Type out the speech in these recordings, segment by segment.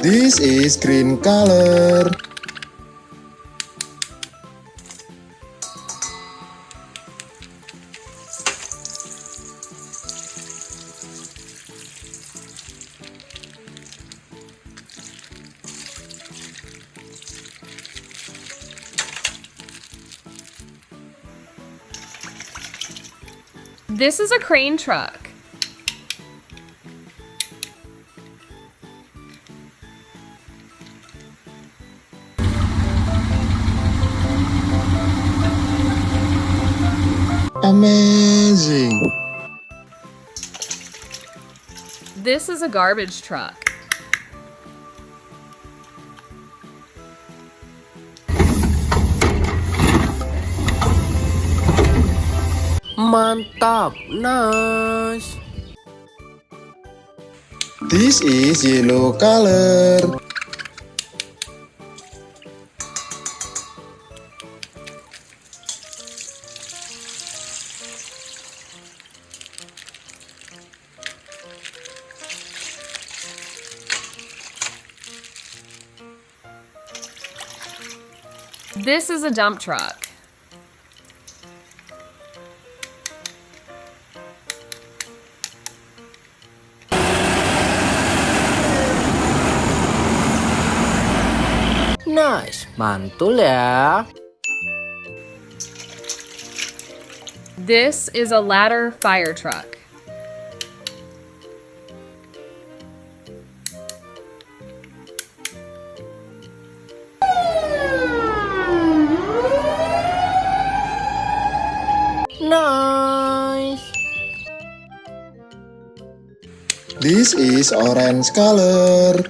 This is green color. This is a crane truck. Amazing. This is a garbage truck. Mantap, nice. This is yellow color. This is a dump truck. Nice, mantul ya. This is a ladder fire truck. Nice. This is orange color.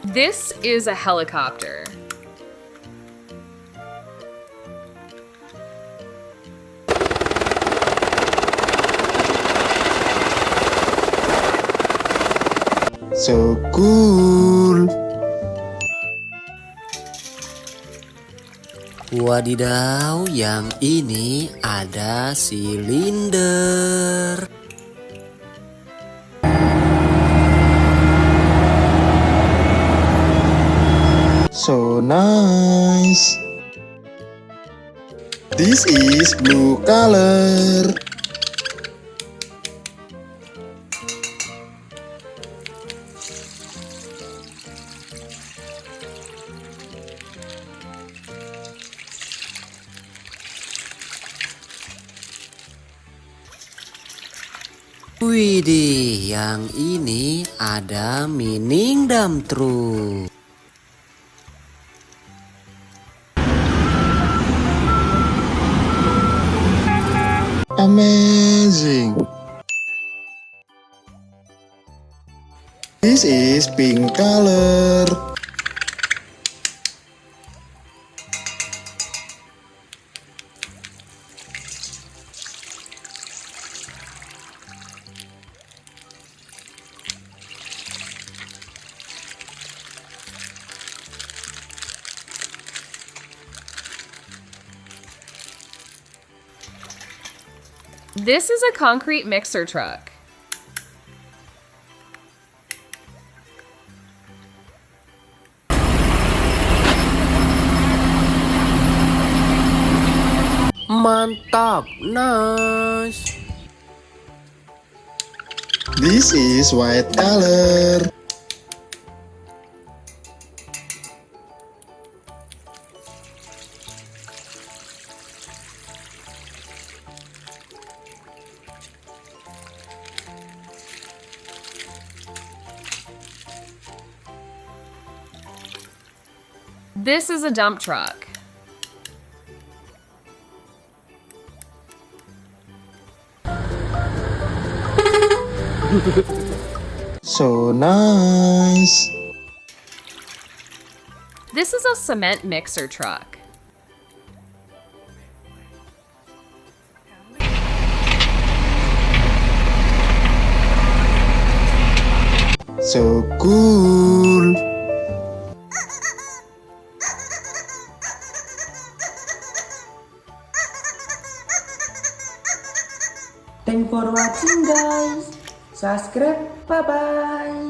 This is a helicopter. So cool. Wadidaw, yang ini ada silinder. So nice. This is blue color. Widih, yang ini ada mining dump truck. Amazing. This is pink color. This is a concrete mixer truck. Mantap, nice. This is white color. This is a dump truck. So nice. This is a cement mixer truck. So cool. Thanks for watching guys. Subscribe. Bye bye.